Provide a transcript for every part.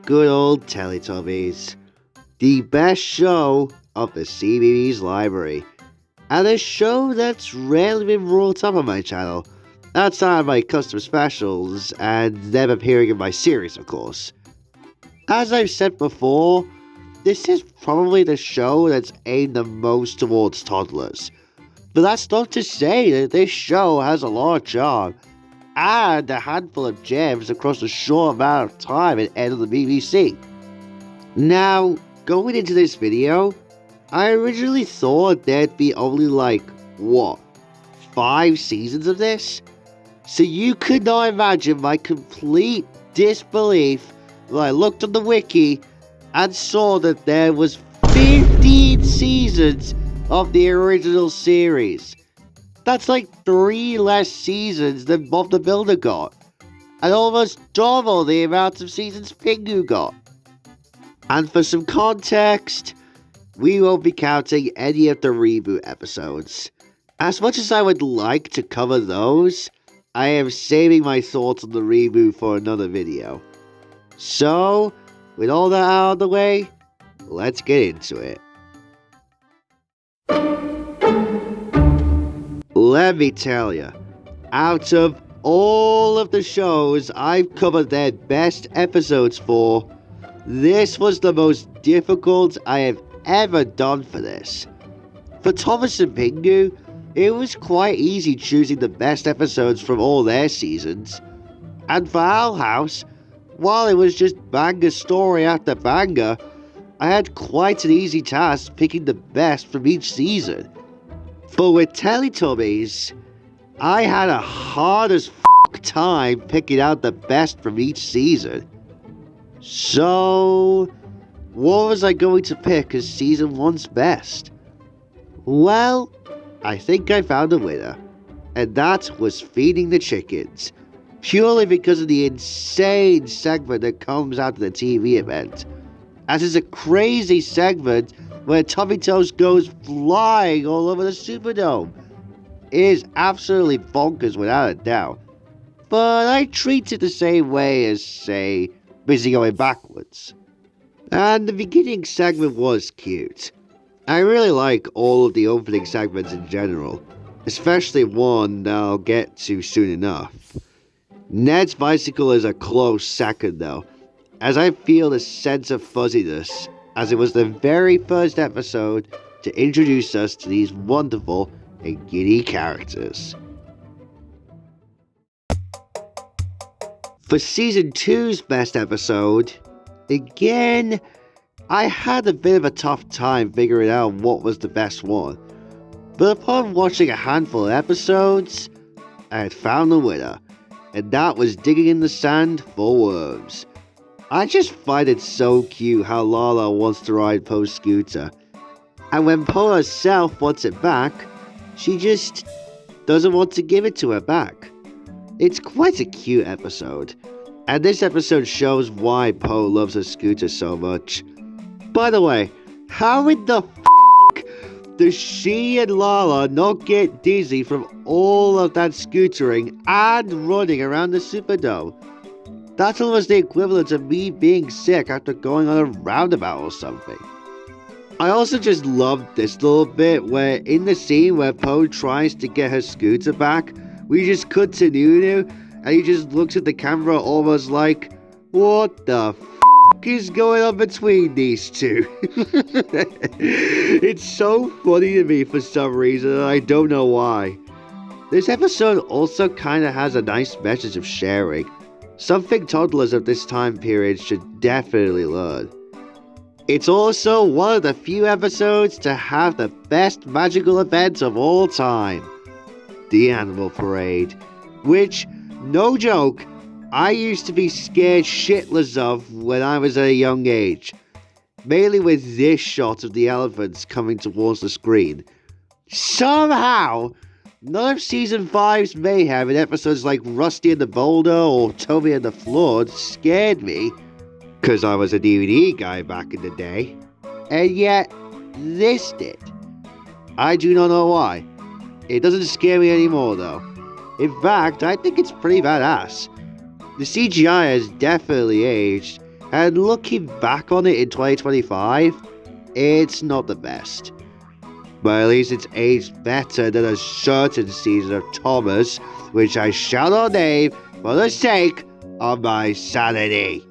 Good old Teletubbies. The best show of the CBeebies library. And a show that's rarely been brought up on my channel, outside of my custom specials and them appearing in my series, of course. As I've said before, this is probably the show that's aimed the most towards toddlers. But that's not to say that this show has a lot of charm and a handful of gems across a short amount of time at the end of the BBC. Now, going into this video, I originally thought there'd be only 5 seasons of this? So you could not imagine my complete disbelief when I looked on the wiki and saw that there was 15 seasons of the original series. That's 3 less seasons than Bob the Builder got, and almost double the amount of seasons Pingu got. And for some context, we won't be counting any of the reboot episodes. As much as I would like to cover those, I am saving my thoughts on the reboot for another video. So, with all that out of the way, let's get into it. Let me tell you, out of all of the shows I've covered their best episodes for, this was the most difficult I have ever done for this. For Thomas and Pingu, it was quite easy choosing the best episodes from all their seasons. And for Owl House, while it was just banger story after banger, I had quite an easy task picking the best from each season. But with Teletubbies, I had a hard as time picking out the best from each season. So, what was I going to pick as season 1's best? Well, I think I found a winner, and that was Feeding the Chickens, purely because of the insane segment that comes out of the TV event, as it's a crazy segment where Tummy Toes goes flying all over the Superdome. It is absolutely bonkers without a doubt, but I treat it the same way as, say, Busy Going Backwards. And the beginning segment was cute. I really like all of the opening segments in general, especially one that I'll get to soon enough. Ned's bicycle is a close second though, as I feel a sense of fuzziness, as it was the very first episode to introduce us to these wonderful and giddy characters. For season 2's best episode, again, I had a bit of a tough time figuring out what was the best one, but upon watching a handful of episodes, I had found the winner, and that was Digging in the Sand for Worms. I just find it so cute how Lala wants to ride Poe's scooter, and when Poe herself wants it back, she just doesn't want to give it to her back. It's quite a cute episode, and this episode shows why Poe loves her scooter so much. By the way, how in the does she and Lala not get dizzy from all of that scootering and running around the Superdome? That's almost the equivalent of me being sick after going on a roundabout or something. I also just loved this little bit where in the scene where Poe tries to get her scooter back, we just cut to Nunu and he just looks at the camera almost like, what the is going on between these two? It's so funny to me for some reason, and I don't know why. This episode also kinda has a nice message of sharing, something toddlers of this time period should definitely learn. It's also one of the few episodes to have the best magical event of all time, the Animal Parade, which, no joke, I used to be scared shitless of when I was at a young age. mainly with this shot of the elephants coming towards the screen. Somehow, none of Season 5's mayhem in episodes like Rusty and the Boulder or Toby and the Flood scared me, because I was a DVD guy back in the day, and yet this did. I do not know why. It doesn't scare me anymore though. In fact, I think it's pretty badass. The CGI has definitely aged, and looking back on it in 2025, it's not the best. But at least it's aged better than a certain season of Thomas, which I shall not name for the sake of my sanity.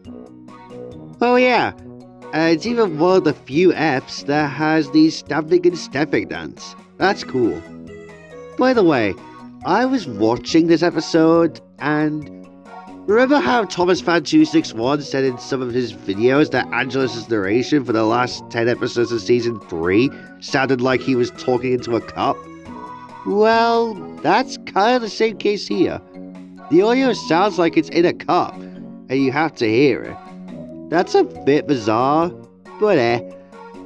Oh yeah, it's even one of the few Fs that has the stamping and stepping dance. That's cool. By the way, I was watching this episode and remember how Thomas Fan 261 said in some of his videos that Angelus's narration for the last 10 episodes of Season 3 sounded like he was talking into a cup? Well, that's kind of the same case here. The audio sounds like it's in a cup, and you have to hear it. That's a bit bizarre, but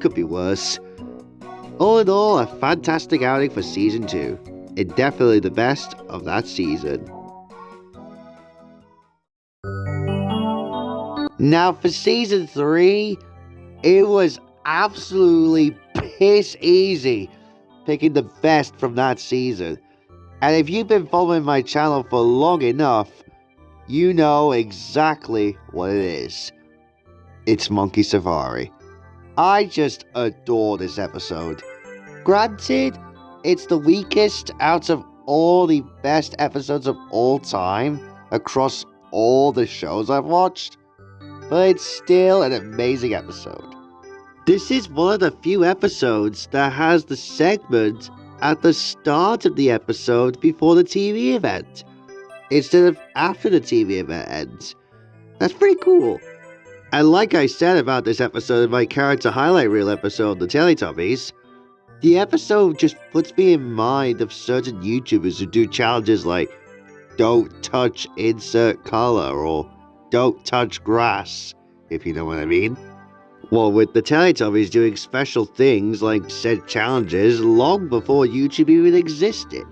could be worse. All in all, a fantastic outing for Season 2, and definitely the best of that season. Now for Season 3, it was absolutely piss easy picking the best from that season. And if you've been following my channel for long enough, you know exactly what it is. It's Monkey Safari. I just adore this episode. Granted, it's the weakest out of all the best episodes of all time across all the shows I've watched, but it's still an amazing episode. This is one of the few episodes that has the segment at the start of the episode before the TV event, instead of after the TV event ends. That's pretty cool. And like I said about this episode in my character highlight reel episode of the Teletubbies, the episode just puts me in mind of certain YouTubers who do challenges like don't touch insert color or don't touch grass, if you know what I mean. Well, with the Teletubbies doing special things like said challenges long before YouTube even existed.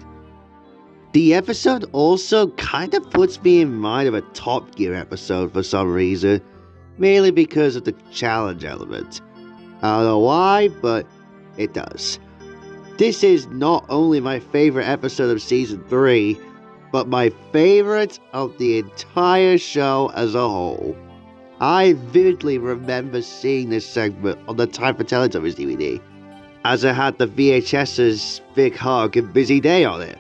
The episode also kind of puts me in mind of a Top Gear episode for some reason, mainly because of the challenge element. I don't know why, but it does. This is not only my favorite episode of Season 3, but my favorite of the entire show as a whole. I vividly remember seeing this segment on the Time for Teletubbies DVD, as it had the VHS's Big Hug and Busy Day on it.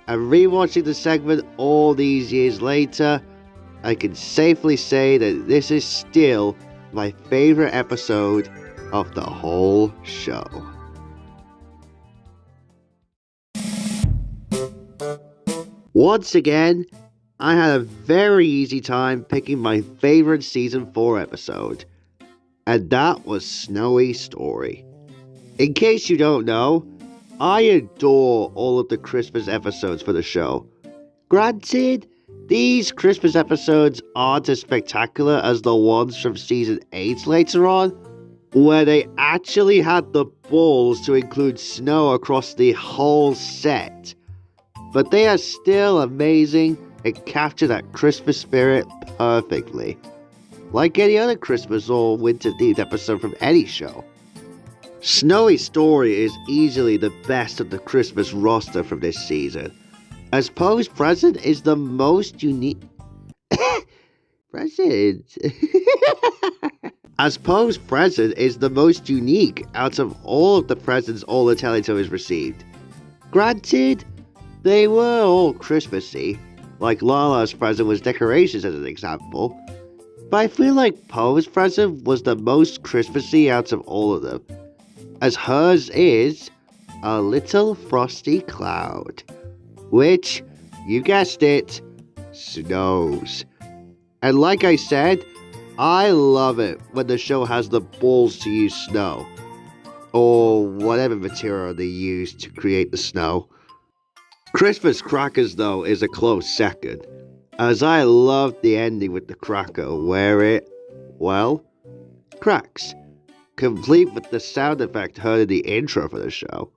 And rewatching the segment all these years later, I can safely say that this is still my favorite episode of the whole show. Once again, I had a very easy time picking my favorite Season 4 episode, and that was Snowy Story. In case you don't know, I adore all of the Christmas episodes for the show. Granted, these Christmas episodes aren't as spectacular as the ones from Season 8 later on, where they actually had the balls to include snow across the whole set. But they are still amazing and capture that Christmas spirit perfectly, like any other Christmas or winter-themed episode from any show. Snowy Story is easily the best of the Christmas roster from this season, as Poe's present is the most unique... present? As Poe's present is the most unique out of all of the presents all the Teletubbies received. Granted, they were all Christmassy, like Lala's present was decorations as an example, but I feel like Poe's present was the most Christmassy out of all of them, as hers is a little frosty cloud, which, you guessed it, snows. And like I said, I love it when the show has the balls to use snow, or whatever material they use to create the snow. Christmas crackers, though, is a close second, as I love the ending with the cracker where it, well, cracks. complete with the sound effect heard in the intro for the show.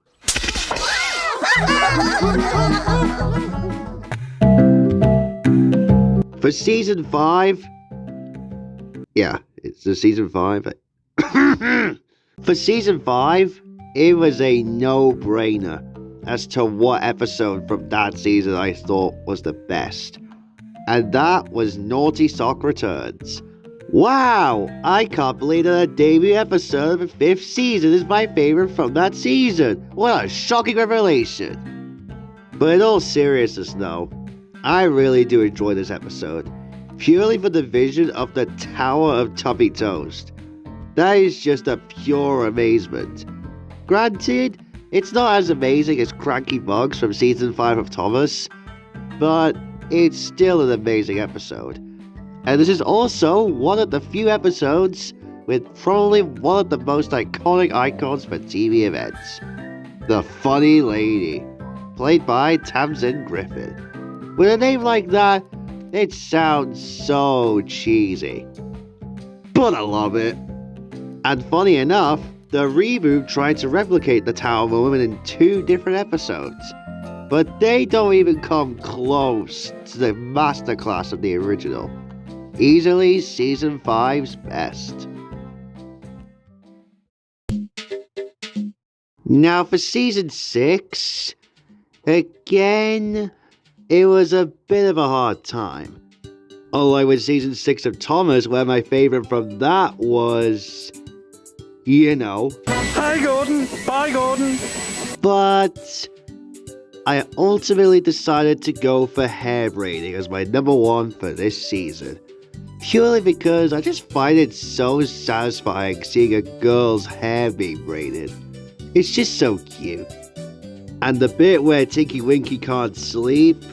For season 5, yeah, it's the season 5. For season 5, it was a no-brainer as to what episode from that season I thought was the best. And that was Naughty Sock Returns. Wow, I can't believe that a debut episode of the 5th season is my favorite from that season. What a shocking revelation. But in all seriousness though, I really do enjoy this episode, purely for the vision of the Tower of Tubby Toast. That is just a pure amazement. Granted, it's not as amazing as Cranky Bugs from season 5 of Thomas, but it's still an amazing episode. And this is also one of the few episodes with probably one of the most iconic icons for TV events. The Funny Lady, played by Tamsin Griffin. With a name like that, it sounds so cheesy. But I love it. And funny enough, the reboot tried to replicate the Tower moment in 2 different episodes. But they don't even come close to the masterclass of the original. Easily season 5's best. Now for season 6, again, it was a bit of a hard time. Although with season 6 of Thomas, where my favourite from that was, Hi Gordon, bye Gordon. But I ultimately decided to go for hair braiding as my number 1 for this season. Purely because I just find it so satisfying seeing a girl's hair being braided. It's just so cute. And the bit where Tinky Winky can't sleep,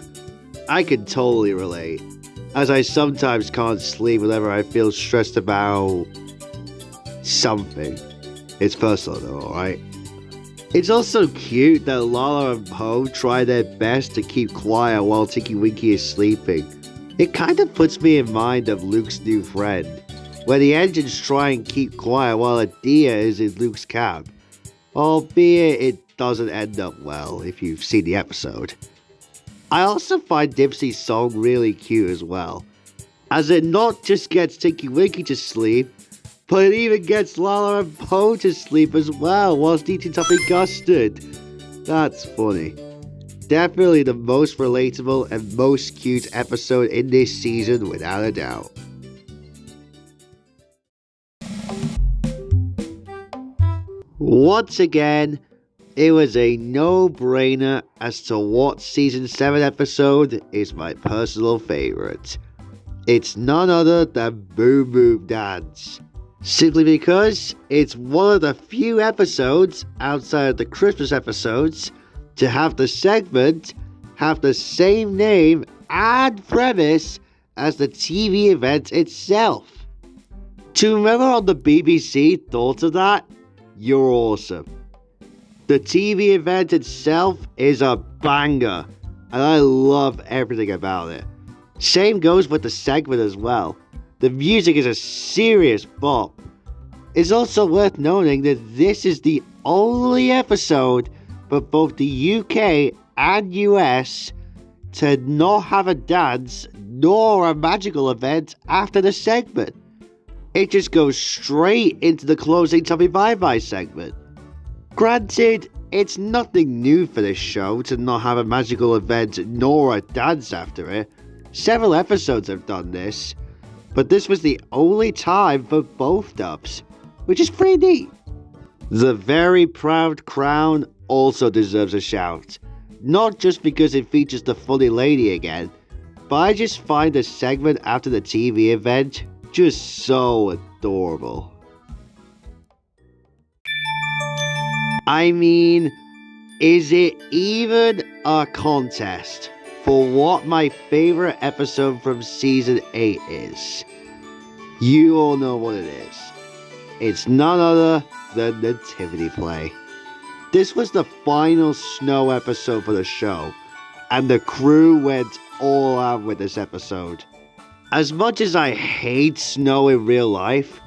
I can totally relate, as I sometimes can't sleep whenever I feel stressed about something. It's personal though, alright? It's also cute that Lala and Poe try their best to keep quiet while Tinky Winky is sleeping. It kind of puts me in mind of Luke's new friend, where the engines try and keep quiet while Adia is in Luke's cab, albeit it doesn't end up well if you've seen the episode. I also find Dipsy's song really cute as well, as it not just gets Tinky Winky to sleep, but it even gets Lala and Poe to sleep as well whilst eating something custard. That's funny. Definitely the most relatable and most cute episode in this season without a doubt. Once again, it was a no-brainer as to what season 7 episode is my personal favourite. It's none other than Boom Boom Dance. Simply because it's one of the few episodes outside of the Christmas episodes to have the segment have the same name and premise as the TV event itself. To whoever on the BBC thought of that, you're awesome. The TV event itself is a banger, and I love everything about it. Same goes with the segment as well. The music is a serious bop. It's also worth noting that this is the only episode for both the UK and US to not have a dance nor a magical event after the segment. It just goes straight into the closing Tommy Bye Bye segment. Granted, it's nothing new for this show to not have a magical event nor a dance after it. Several episodes have done this, but this was the only time for both dubs, which is pretty neat. The Very Proud Crown also deserves a shout, not just because it features the Funny Lady again, but I just find the segment after the TV event just so adorable. I mean, is it even a contest for what my favorite episode from season 8 is? You all know what it is. It's none other than Nativity Play. This was the final snow episode for the show, and the crew went all out with this episode. As much as I hate snow in real life,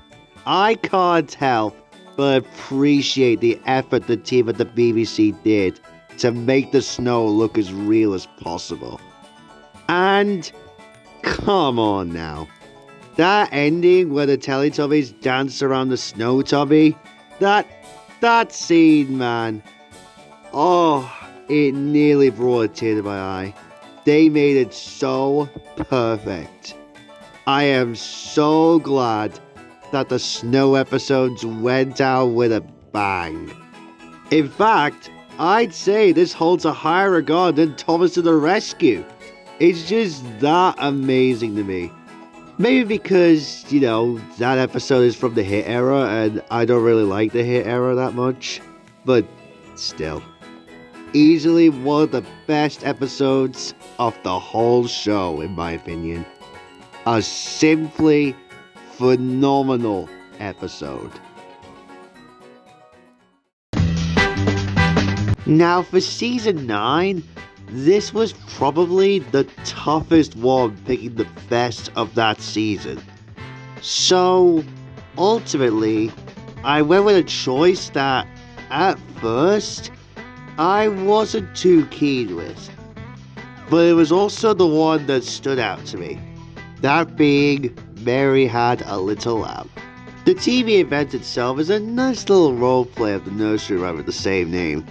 I can't help but I appreciate the effort the team at the BBC did to make the snow look as real as possible. And come on now. That ending where the Teletubbies dance around the snow tubby, that scene, man. Oh, it nearly brought a tear to my eye. They made it so perfect. I am so glad that the snow episodes went out with a bang. In fact, I'd say this holds a higher regard than Thomas to the Rescue. It's just that amazing to me. Maybe because, that episode is from the Hit era and I don't really like the Hit era that much. But still. Easily one of the best episodes of the whole show, in my opinion. A simply phenomenal episode. Now for season 9, this was probably the toughest one picking the best of that season. So ultimately, I went with a choice that at first I wasn't too keen with. But it was also the one that stood out to me. That being Mary Had a Little Lamb. The TV event itself is a nice little roleplay of the nursery rhyme with the same name.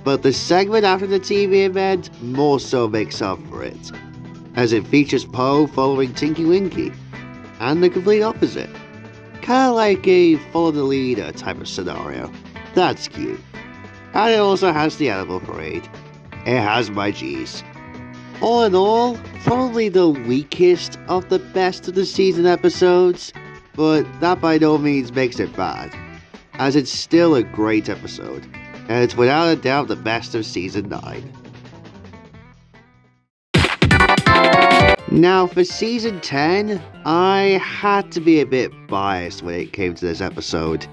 But the segment after the TV event more so makes up for it, as it features Poe following Tinky Winky, and the complete opposite. Kinda like a follow the leader type of scenario. That's cute. And it also has the animal parade. It has my G's. All in all, probably the weakest of the best of the season episodes, but that by no means makes it bad, as it's still a great episode, and it's without a doubt the best of season 9. Now for season 10, I had to be a bit biased when it came to this episode.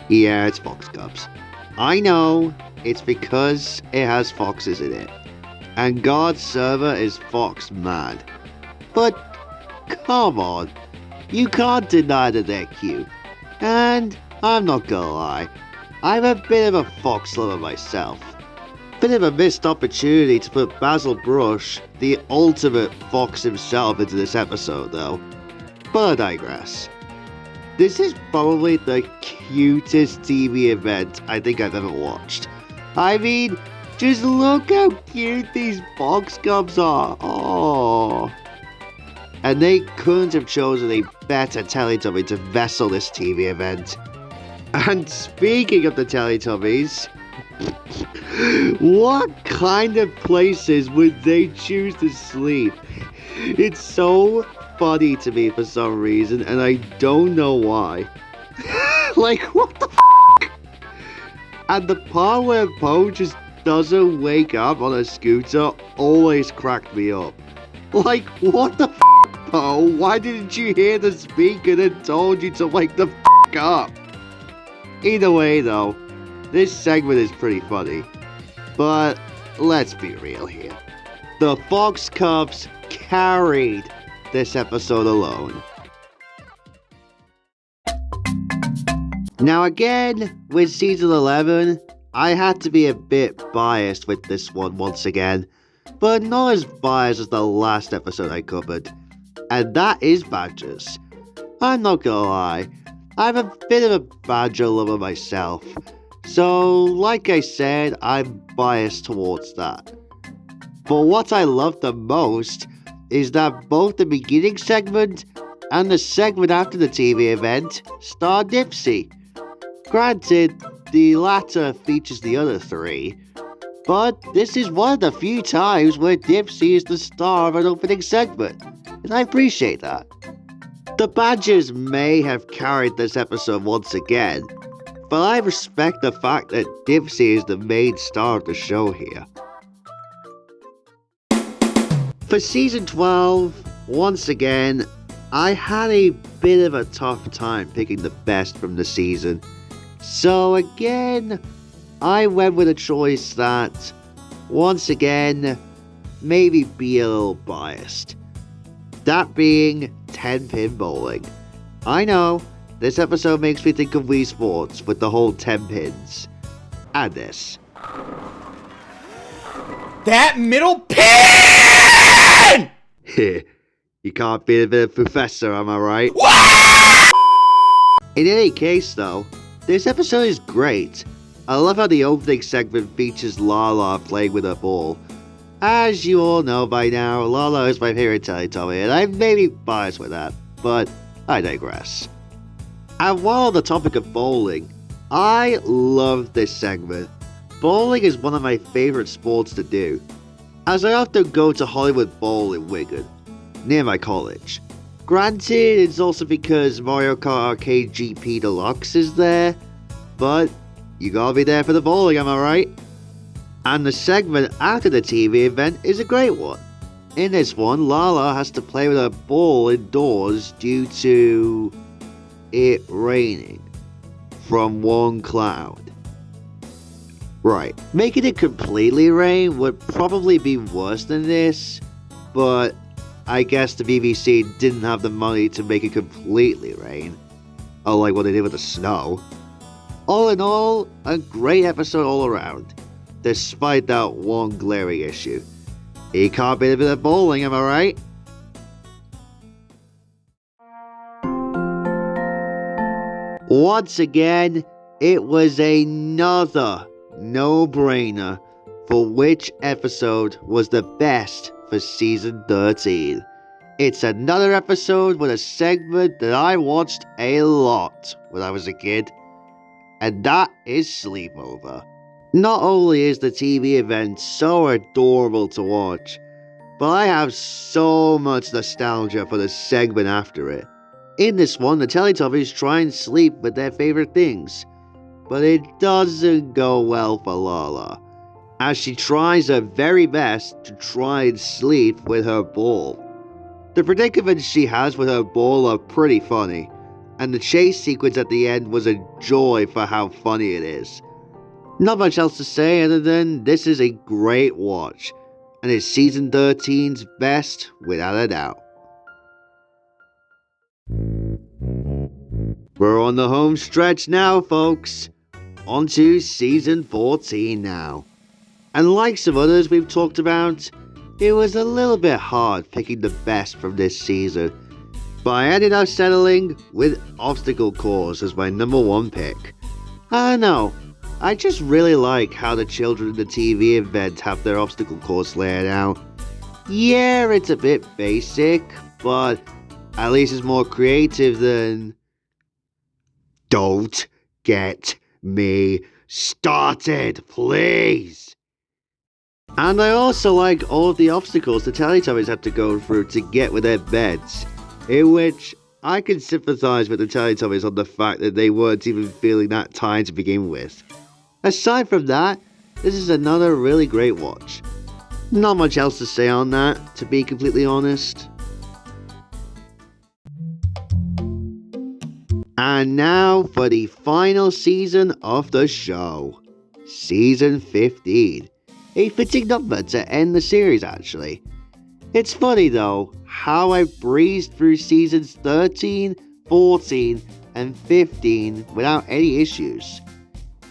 Yeah, it's Fox Cubs. I know, it's because it has foxes in it. And God's server is fox mad. But come on, you can't deny that they're cute. And I'm not gonna lie, I'm a bit of a fox lover myself. Bit of a missed opportunity to put Basil Brush, the ultimate fox himself, into this episode though. But I digress. This is probably the cutest TV event I think I've ever watched. I mean, just look how cute these fox cubs are. Oh. And they couldn't have chosen a better Teletubby to vessel this TV event. And speaking of the Teletubbies, what kind of places would they choose to sleep? It's so funny to me for some reason, and I don't know why. Like, what the f***? And the part where Poe just doesn't wake up on a scooter always cracked me up. Like, what the f***, Poe? Why didn't you hear the speaker that told you to wake the f*** up? Either way though, this segment is pretty funny. But let's be real here. The Fox Cubs carried this episode alone. Now again, with season 11, I had to be a bit biased with this one once again, but not as biased as the last episode I covered, and that is Badgers. I'm not gonna lie, I'm a bit of a badger lover myself, so like I said, I'm biased towards that. But what I love the most is that both the beginning segment and the segment after the TV event star Dipsy. Granted, the latter features the other three, but this is one of the few times where Dipsy is the star of an opening segment, and I appreciate that. The Badgers may have carried this episode once again, but I respect the fact that Dipsy is the main star of the show here. For season 12, once again, I had a bit of a tough time picking the best from the season. So again, I went with a choice that, once again, maybe be a little biased. That being 10-pin bowling. I know, this episode makes me think of Wii Sports with the whole 10 pins. And this. That middle pin! You can't beat a bit of Professor, am I right? In any case though, this episode is great. I love how the opening segment features Lala playing with her ball. As you all know by now, Lala is my favorite Teletubby, and I may be biased with that, but I digress. And while on the topic of bowling, I love this segment. Bowling is one of my favorite sports to do, as I often go to Hollywood Bowl in Wigan, near my college. Granted, it's also because Mario Kart Arcade GP Deluxe is there, but you gotta be there for the bowling, am I right? And the segment after the TV event is a great one. In this one, Lala has to play with her ball indoors due to it raining from one cloud. Right, making it completely rain would probably be worse than this, but I guess the BBC didn't have the money to make it completely rain, unlike what they did with the snow. All in all, a great episode all around, despite that one glaring issue. You can't beat a bit of bowling, am I right? Once again, it was another no-brainer for which episode was the best for season 13. It's another episode with a segment that I watched a lot when I was a kid, and that is Sleepover. Not only is the TV event so adorable to watch, but I have so much nostalgia for the segment after it. In this one, the Teletubbies try and sleep with their favorite things, but it doesn't go well for Lala, as she tries her very best to try and sleep with her ball. The predicaments she has with her ball are pretty funny, and the chase sequence at the end was a joy for how funny it is. Not much else to say other than this is a great watch, and it's season 13's best without a doubt. We're on the home stretch now, folks. On to season 14 now. And like some others we've talked about, it was a little bit hard picking the best from this season, but I ended up settling with Obstacle Course as my number one pick. I don't know, I just really like how the children in the TV event have their obstacle course laid out. Yeah, it's a bit basic, but at least it's more creative than... Don't get me started, please! And I also like all of the obstacles the Teletubbies have to go through to get with their beds, in which I can sympathise with the Teletubbies on the fact that they weren't even feeling that tired to begin with. Aside from that, this is another really great watch. Not much else to say on that, to be completely honest. And now for the final season of the show. Season 15. A fitting number to end the series, actually. It's funny though, how I breezed through seasons 13, 14, and 15 without any issues.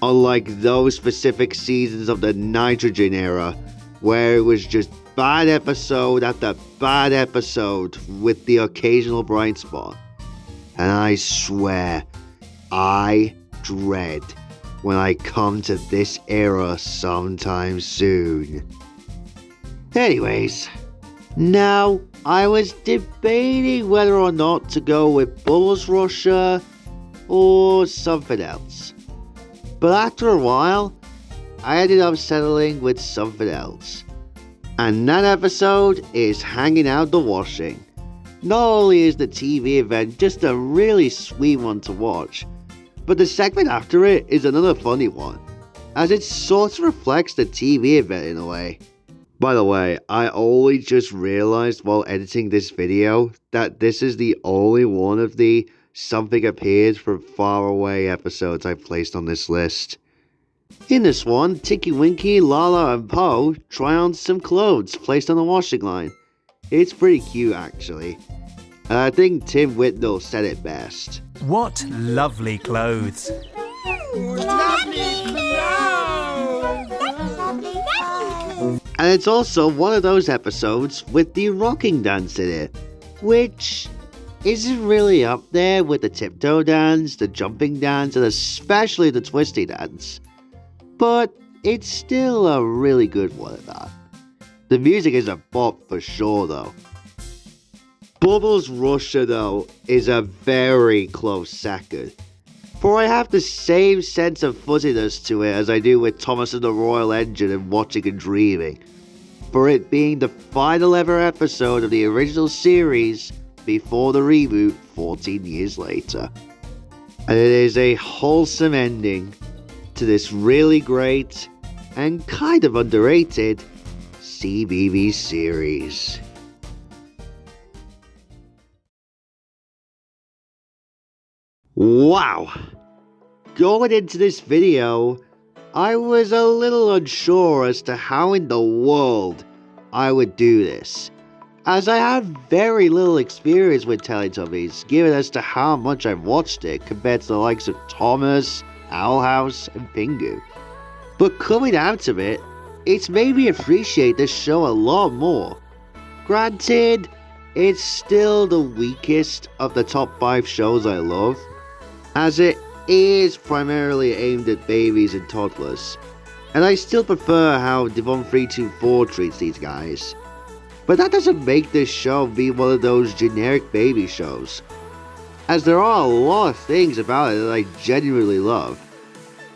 Unlike those specific seasons of the Nitrogen era, where it was just bad episode after bad episode with the occasional bright spot. And I swear, I dread when I come to this era sometime soon. Anyways, now I was debating whether or not to go with Bulls Russia or something else. But after a while, I ended up settling with something else. And that episode is Hanging Out the Washing. Not only is the TV event just a really sweet one to watch, but the segment after it is another funny one, as it sort of reflects the TV event in a way. By the way, I only just realized while editing this video that this is the only one of the Something Appeared from Far Away episodes I've placed on this list. In this one, Tinky Winky, Lala, and Po try on some clothes placed on the washing line. It's pretty cute actually. And I think Tim Whitnell said it best. What lovely clothes. And it's also one of those episodes with the rocking dance in it, which isn't really up there with the tiptoe dance, the jumping dance, and especially the twisty dance. But it's still a really good one at that. The music is a bop for sure though. Bubbles Russia though is a very close second, for I have the same sense of fuzziness to it as I do with Thomas and the Royal Engine and Watching and Dreaming, for it being the final ever episode of the original series before the reboot 14 years later. And it is a wholesome ending to this really great and kind of underrated CBeebies series. Wow! Going into this video, I was a little unsure as to how in the world I would do this, as I had very little experience with Teletubbies, given as to how much I've watched it compared to the likes of Thomas, Owl House, and Pingu. But coming out of it, it's made me appreciate this show a lot more. Granted, it's still the weakest of the top 5 shows I love, as it is primarily aimed at babies and toddlers, and I still prefer how Devon 324 treats these guys. But that doesn't make this show be one of those generic baby shows, as there are a lot of things about it that I genuinely love,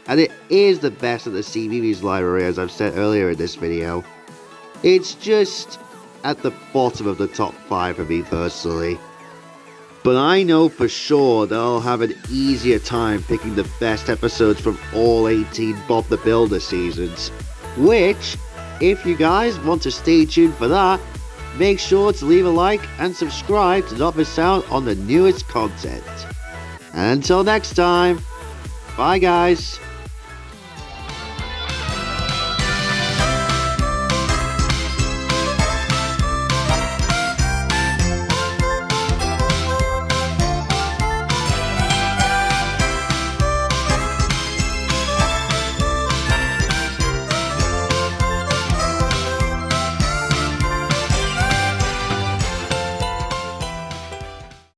and it is the best of the CBeebies library, as I've said earlier in this video. It's just at the bottom of the top 5 for me personally. But I know for sure that I'll have an easier time picking the best episodes from all 18 Bob the Builder seasons, which, if you guys want to stay tuned for that, make sure to leave a like and subscribe to not miss out on the newest content. And until next time, bye guys.